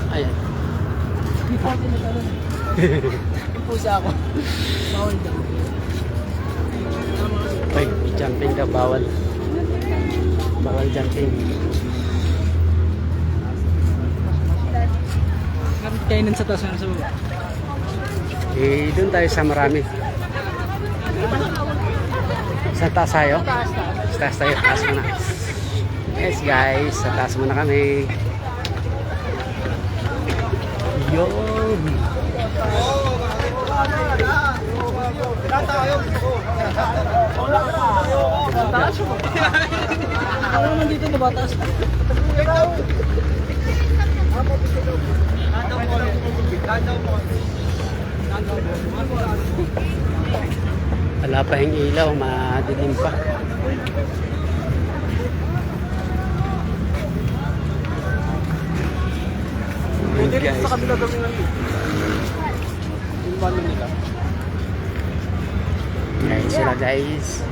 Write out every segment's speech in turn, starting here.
Ayan. Pusa ako. Bawal daw. Ay, jumping daw, bawal. Bawal jumping. Kapit kayo nun sa taas na sa baba. Eh, doon tayo sa marami. Sa taas tayo? Sa taas tayo, taas muna. Yes guys, sa taas muna kami. Yun. Ako naman dito na batas. Wala pa yung ilaw, madilim pa. Yun guys. Sa kabila kami lang dito. Yung balo nila. Ayan sila guys.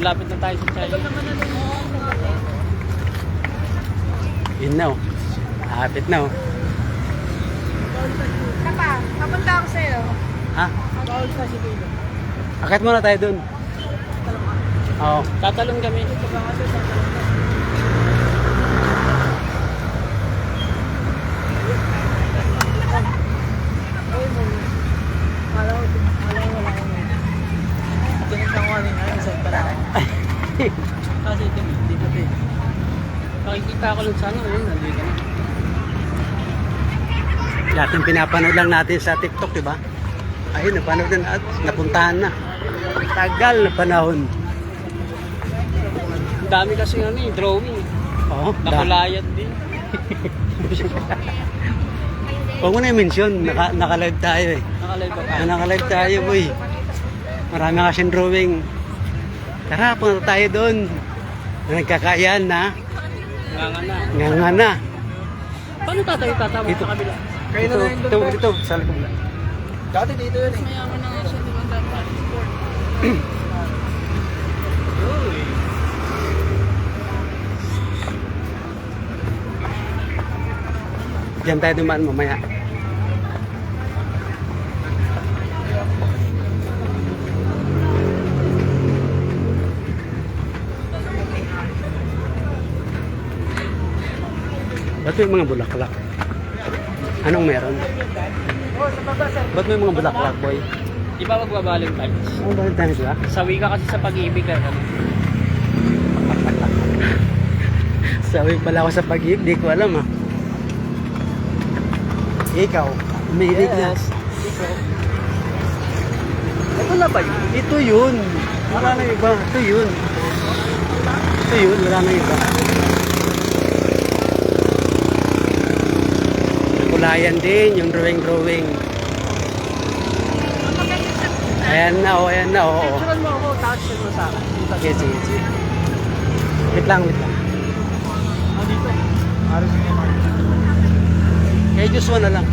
Lapit na tayo sa China. Yun na oh. Hapit na oh. Kapa, papunta ako sa'yo. Ha? Bawal kasi dito. Akit muna tayo dun. Oo. Tatalon kami. Kasi ito, hindi ko din. Nakikita ko lang sana ngayon, nandito na. Dating pinapanood lang natin sa TikTok, di ba? Ayun, napanood na at napuntahan na. Tagal na panahon. Ang dami kasi drawing. Oo. Nakulayan din. Huwag mo na i-mention, naka-live tayo eh. Nakalive ba ka? Naka-live tayo boy. Marami kasing drawing. Tara, punta tayo doon. Nagkakayaan na. Nga na. Paano tatayo tatawa Dito. sa kabila? Dito, sa likod lang. Dati dito yun eh. Mayaman na nga siya, di ba? Dapat. Diyan tayo dumaan mamaya. Ba't may mga bulaklak? Anong meron? Ba't may mga bulaklak, boy? Di ba mag-Valentine's? Ano ba tayo sila? Sawi ka kasi sa pag-ibig ka. Sabi pala ako sa pag-ibig, di ko alam ah. Ikaw, umiilig na. Ito na ba yun? Ito yun. Wala na iba. Ito yun. Ito yun, wala na iba. Nakulayan din, yung drawing. Ayan na, ayan na, oo. Picturean mo ako, tapos mo sa akin. Sige, sige. Wait lang. Dito. Kaya just one na lang.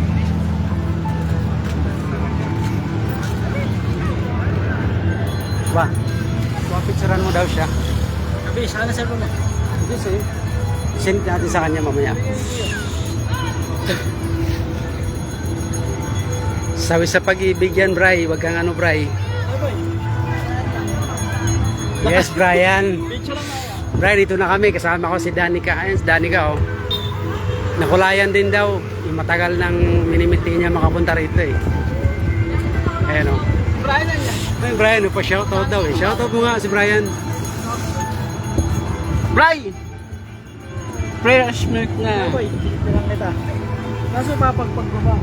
Ba? Picturean mo daw siya. Sabi, sana sa mo. Hindi sa'yo. Send natin sa kanya mamaya. Sabi sa pag-ibig yan, Bray. Huwag kang ano, Bray. Yes, Brian. Picture lang ako. Bray, dito na kami. Kasama ko si Danica. Ayan, si Danica, oh. Nakulayan din daw. Yung matagal nang minimiti niya makapunta rito, eh. Ayan, oh. Brian yan. Ay, Brian, pa-shoutout daw eh. Shoutout mo nga si Brian. Bray! Fresh milk na. Boy, lang kita. Kaso papagpag ko ba?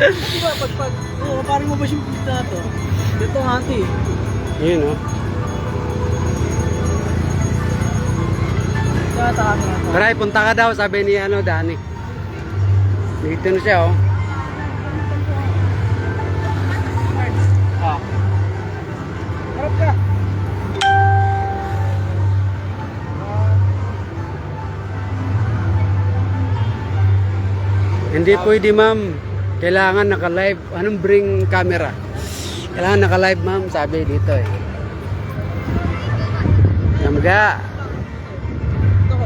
Di ba pagpag? Oo, paring mo ba yung pizza na to? Dito nga ate. Yun, oh. Kata kami na to. Bray, punta ka daw, sabi ni Dani. Dito na siya, oh. Ah. Harap ka. Hindi pwede, ma'am. Kailangan naka-live. Anong bring camera? Kailangan naka-live, ma'am. Sabi dito, eh. Yamga. Ito ko.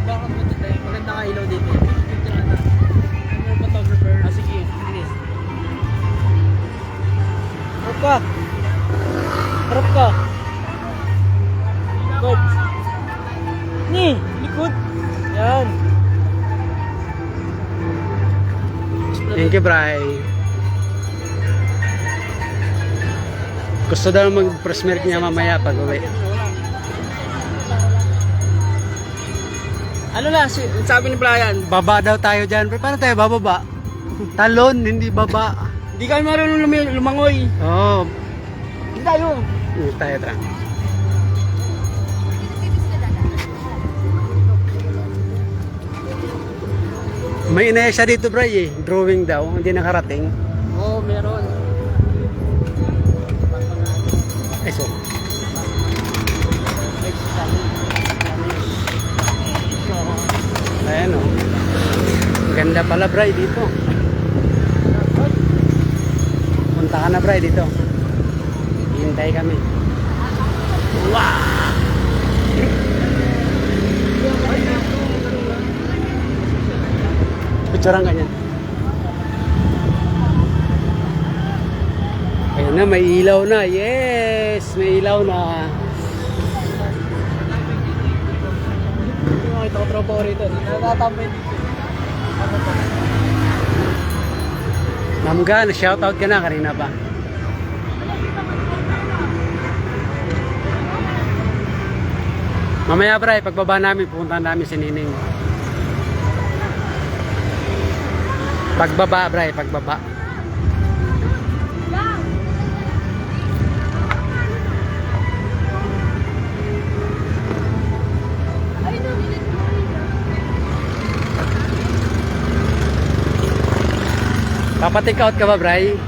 Bakit mo dito? Maganda ka ilaw dito. Picture na natin. Ano photographer? Ah, sige. Bilis. Harap ka. Harap ka. Good. Ni, likod. Yan. Thank you, Bray. Gusto daw mag-press milk niya mamaya pag uwi. Ano na, sabi ni Brian, Baba daw tayo dyan. Pero paano tayo bababa? Talon, hindi baba. di kami marunong lumangoy. Oo. Oh, Hindi tayo. hindi tayo tra. May inaya siya dito, Bray, eh. Drawing daw, hindi nakarating. Oo, meron. Ay, so. Ayan, oh. Ganda pala, Bray, dito. Punta ka na, Bray, dito. Hintay kami. Wow! Picturean ka niyan. Ayan na, may ilaw na. Yes! May ilaw na. Makita ko tropa ko rito. Natatambay dito. Mamga, na-shoutout ka na kanina pa. Mamaya, Bray, pagbaba namin, pupunta namin si Nining. Pagbaba, Bray, pagbaba. Papatik out ka ba, Bray?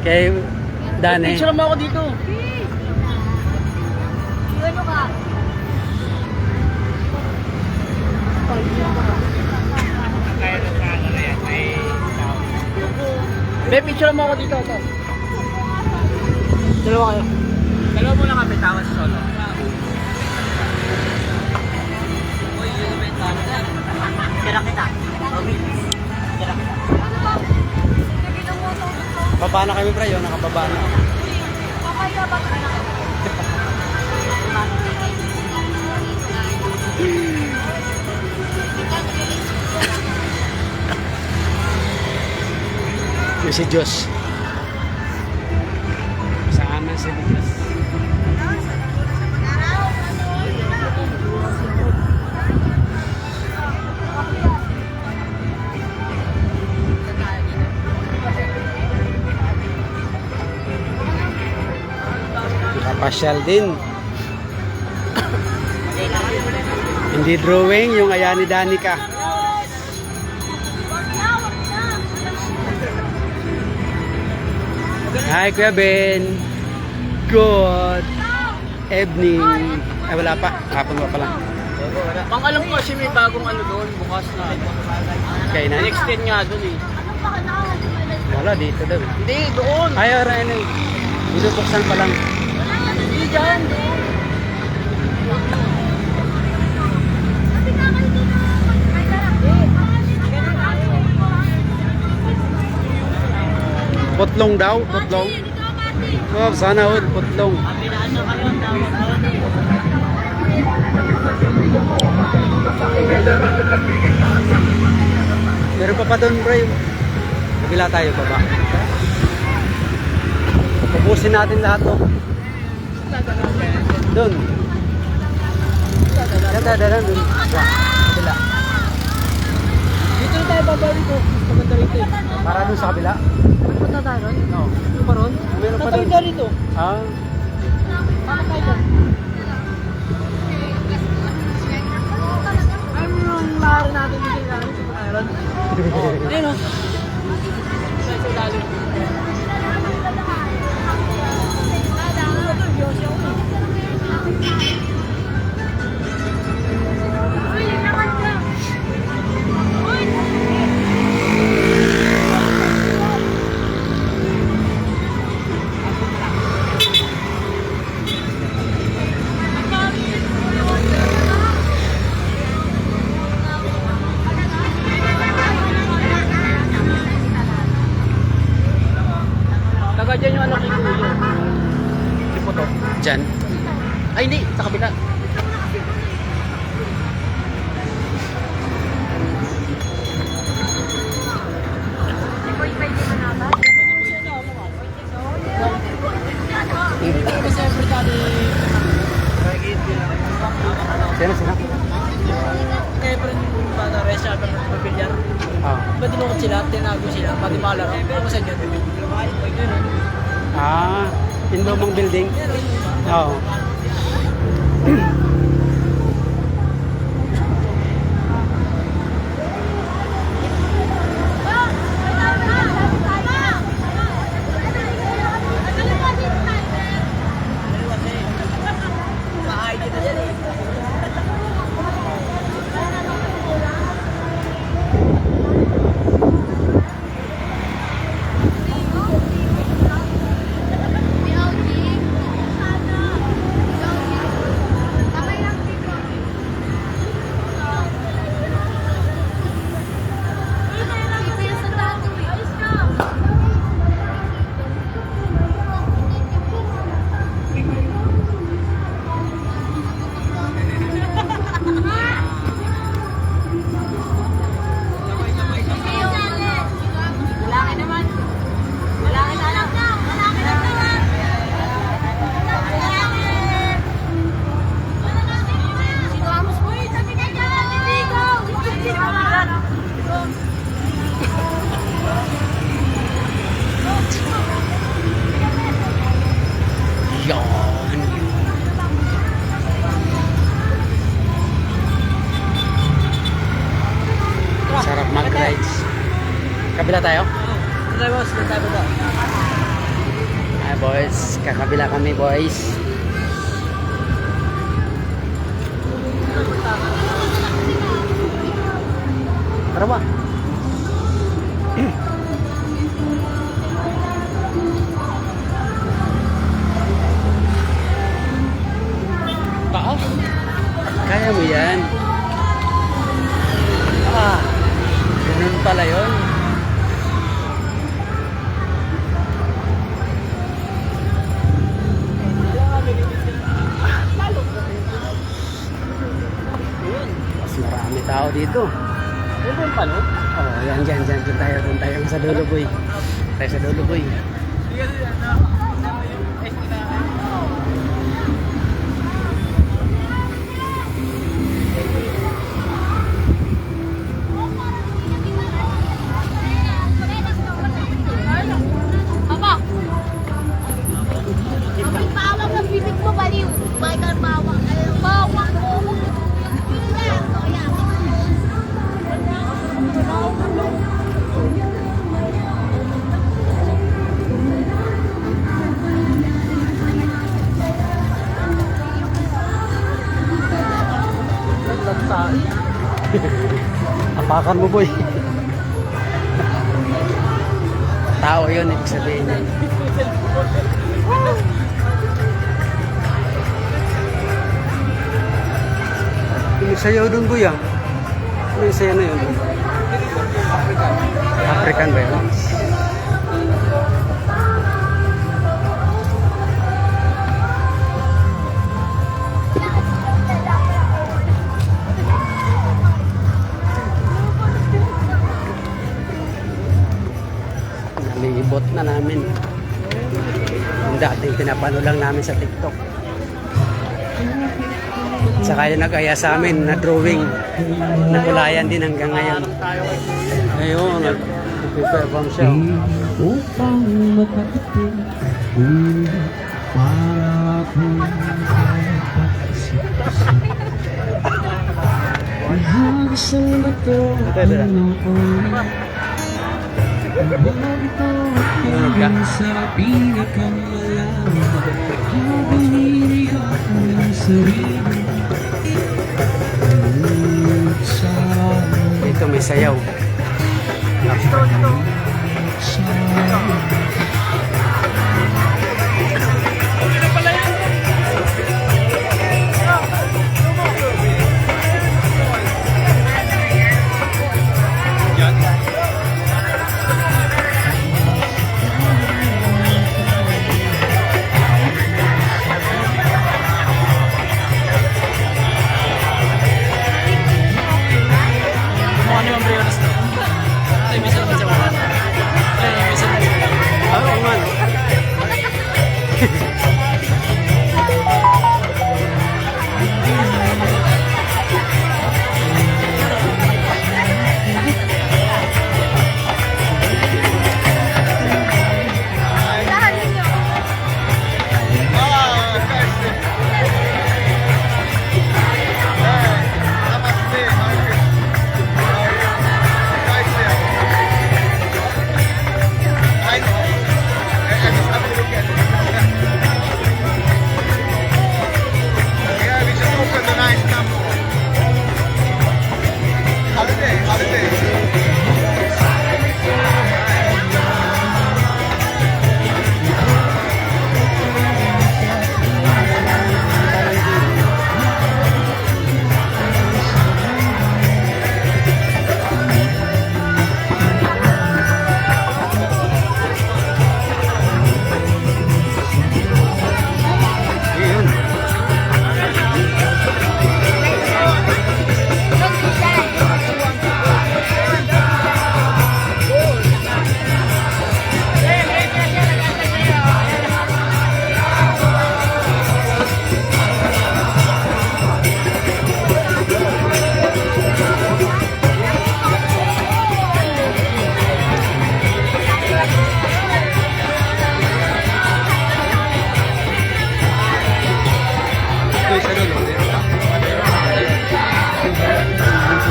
Kay Dani. Picture mo ako dito. Ano ka? Be, picture mo ako dito. Ito. Dalawa kayo. Dalawa mo lang kami, tawas solo. Tira kita. Tira kita. Baba na kami, Bray, oh, nakababa na. Papaya ba ka na? May si Diyos. Sa amin si Diyos. Nakapasyal din. Hindi drawing, yung aya ni Danica. Hi, Kuya Ben. Good evening. Ay, wala pa. Hapon pa pala. Pang alam ko kasi may bagong ano doon, bukas na. Kaya na. Na-extend nga doon eh. Wala, dito daw. Hindi, doon. Ay, ara, ano. Binubuksan pa lang. Hindi dyan. Putlong daw, putlong. Oh, sana all putlong. Meron pa doon, bro. Kabila tayo pa ba? Ubusin natin lahat to. Doon. Dadaan doon. Kabila. Dito na tayo baba dito. Maganda rito eh. Para doon sa kabila. Punta tayo ron? Oo. Ano pa ron? Meron pa Tatawid doon. tayo dito. Ah. Saan tayo dyan? Ano yung maaari natin dito na ano sa pag-iron? Ayun o. Sa ilalim. Taga dyan yung anak ni Kuya. Si Puto. Diyan. Ay hindi, sa kabila. Siyempre kami Sino? kaya pa rin yung bata rest siya pero magbilyar. Ah. Diba dinukot sila, tinago sila, pati malaro. Ako sa dyan. Ah. Yung lumang building. Oo. Yan. Sarap mag-rides. Kabila tayo? Try boss, doon tayo ba? Ay boys, kakabila kami boys. Tara ba? Taas? Kaya mo yan. Ah, ganun pala yun. Mas marami tao dito. Yun ba yung palo? Oh, yan, dyan tayo. Doon tayo sa dulo, boy. Tayo sa dulo, boy. Papa! Ang bawang ng bibig mo, baliw. Michael Bawang. Bawang mo. Naglansay. Apakan mo, boy. Tao yun, ibig sabihin yun. Yung sayaw dun, boy, ah. Ano yung sayaw na yun? African ba yun? Nalibot na namin. Ang napano lang namin sa TikTok. Saka yung nag-aya sa amin na drawing. Nakulayan din hanggang ngayon. Ayun, nag-perform siya. Upang makatitin para kung ang isang bato ang hanggang sa pinakamalaman habang iniyak ng sarili Ito may sayaw. Ano yung umbrellas na? Ay, may sarap sa mga. Ay, may sarap. Oo man. Lahat ninyo.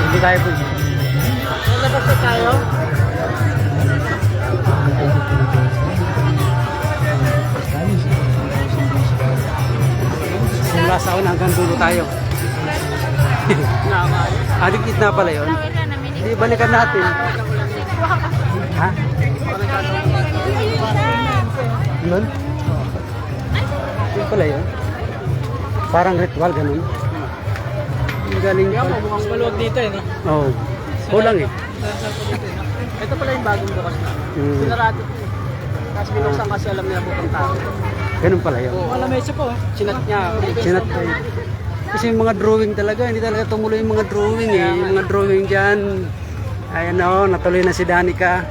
Hindi tayo po. Labas na tayo. Simula sa una hanggang dulo tayo. Adik na pala yun. Hindi, balikan natin. Ha? Yun? Yun pala yun? Parang ritual, ganun. Ang galing Kaya pala. mo, mukhang maluwag dito eh, no? Oo. Kulang eh. Ito pala yung bagong bukas na. Mm. Sinarado ko. Tapos binuksan kasi alam nila pupunta ako. Ganun pala yun. Oo, alam mo po. Sinat niya. Sinat tayo. Kasi yung mga drawing talaga, hindi talaga tumuloy yung mga drawing eh. Yung mga drawing dyan. Ayan o, natuloy na si Danica.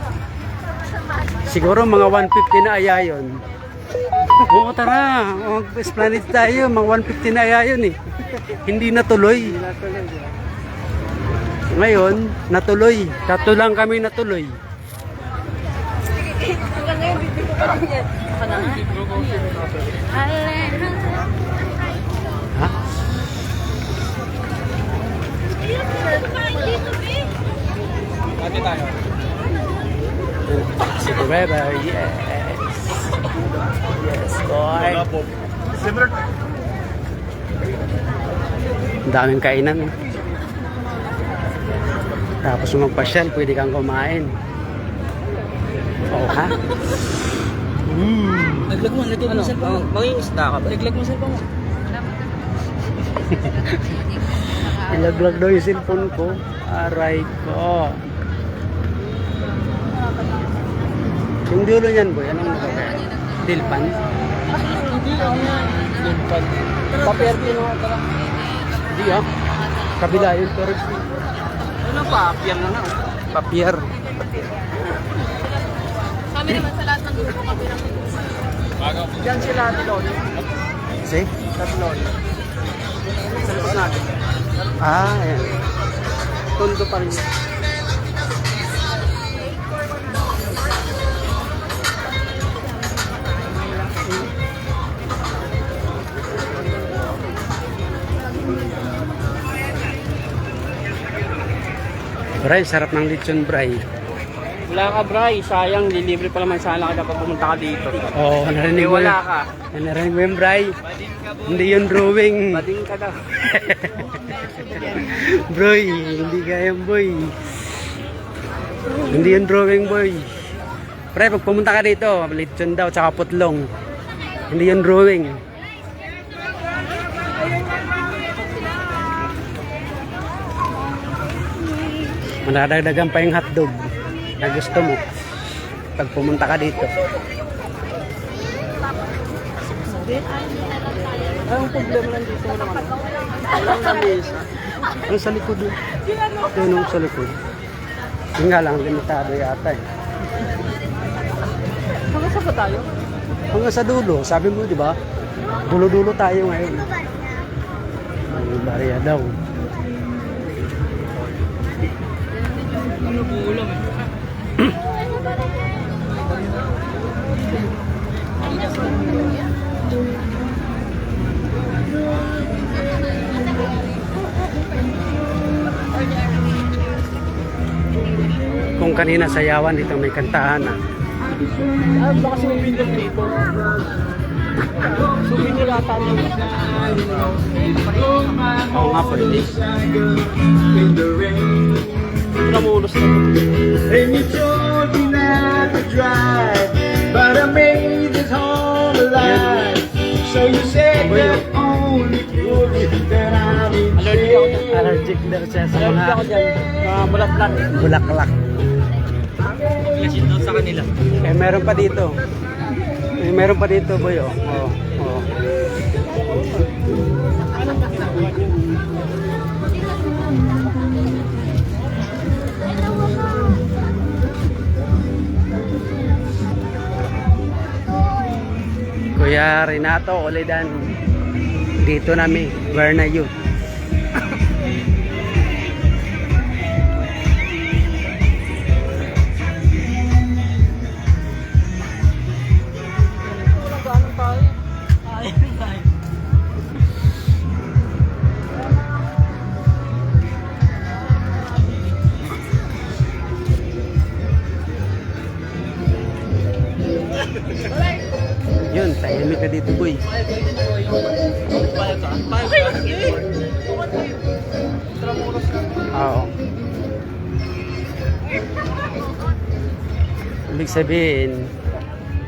Siguro mga 150 na aya yun. Oo, tara. Mag-esplanade tayo. Mga 150 na aya yun eh. Hindi natuloy. Ngayon, natuloy. Tatlo lang kami natuloy. Hanggang ngayon, hindi ko pa rin yan. Ha? Pati tayo. Si Forever, yes. Yes, boy. Ang daming kainan. Tapos kung magpasyal, pwede kang kumain. Oo, ha? Naglag mo sa cellphone mo. Mangingisda ka ba? Naglag mo sa cellphone mo. Ilaglag daw yung cellphone ko. Aray ko. Yung dulo niyan, boy, anong nakakaya? Tilpan? Hindi, ano yan? Limpad. Paper kinuha ka lang. Hindi ah. Kabila yun, pero Ano pa? Piyan na na. papier. Kami naman sa lahat ng grupo kami ng Diyan sila Tilon. See? Sa Tilon. Sa likod natin. Ah, ayan. Tondo pa rin. Bray, sarap ng lechon, Bray. Wala ka, Bray. Sayang, lilibre pa naman sana kita pag pumunta ka dito. Oo, narinig mo Wala yun. ka. Narinig mo yun, Bray. Hindi yun drawing. Bading ka daw. Broy, hindi kaya boy. Hindi yun drawing, boy. Pre, pag pumunta ka dito, lechon daw, tsaka putlong. Hindi yun drawing. Manadagdagan pa yung hotdog na gusto mo pag pumunta ka dito. Ang problema lang dito naman. Walang lamesa. Ano sa likod yun? Yun sa likod. Yun nga lang, limitado yata eh. Hanggang saan pa tayo? Hanggang sa dulo, sabi mo di ba? Dulo-dulo tayo ngayon. Ang barya daw. Ano po ulam eh? Kung kanina sayawan, dito may kantahan na. Ah, baka souvenir dito. Souvenir ata nito. Oo nga po. Tramulos na ito. And you told me not to drive, but I made it home alive. So you said that only proof that I'm in Allergic ako dyan. Allergic daw siya sa Allergic mga ako dyan. Mga bulat-bulat. bulaklak. Yasin daw sa kanila. Eh, meron pa dito. Eh, meron pa dito, boy. Oh. Oh. Oh. Kuya Renato Oledan, dito namin, Verna Youth. Yun, tahimik ka dito, boy. Oo. Ibig sabihin,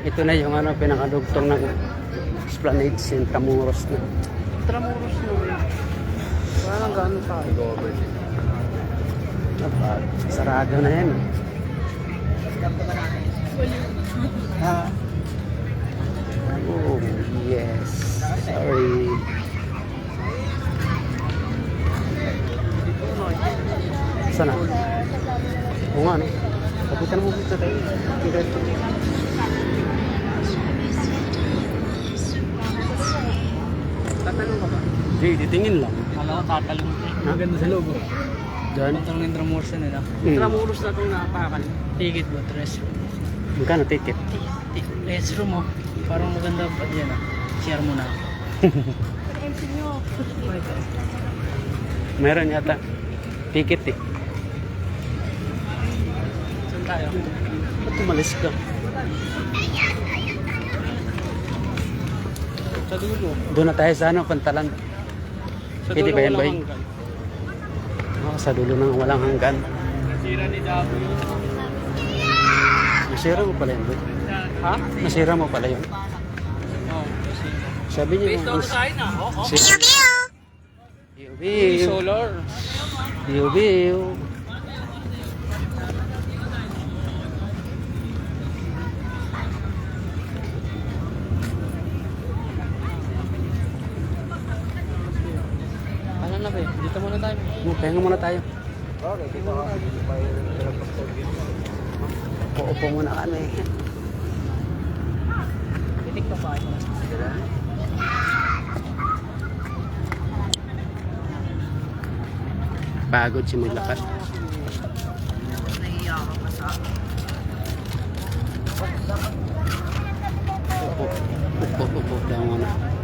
ito na yung ano, pinakadugtong ng Esplanade Intramuros na. Tramulos na eh. Wala nang gano'n tayo. Dapat, sarado na yan. Ha? Oh, yes. Sorry. Sana? Oo nga, no? Kapitan mo dito tayo. Diretso. Tatanong ka ba? Hindi, titingin lang. Alam ko tatalong ko eh. Maganda sa logo. Diyan. Ito ng Intramuros na nila. Tramulos na itong napakan. Ticket ba? Restroom. Magkano ticket? Restroom mo. Parang maganda pa yan ah. Share mo na. Meron yata. Ticket eh. Saan tayo? Ba't umalis ka? Sa dulo. Doon na tayo sa ano, Pantalan. Sa Pwede dulo ba yan, walang boy? hanggan. Oh, sa dulo ng walang hanggan. Sira ni Dabo. Nasira mo pala yun, boy. Ha? Nasira mo pala yun. Oo. Sabi niyo, Based on the sign ah. Oo. Biu-biu. Solar. Biu-biu. Ano na ba eh? Dito muna tayo. Pahinga muna tayo. Upo muna kami. Titik to. bahay mo. Pagod si maglakad. Nahiya ka pa sa akin. Upo. Upo. Upo. Upo.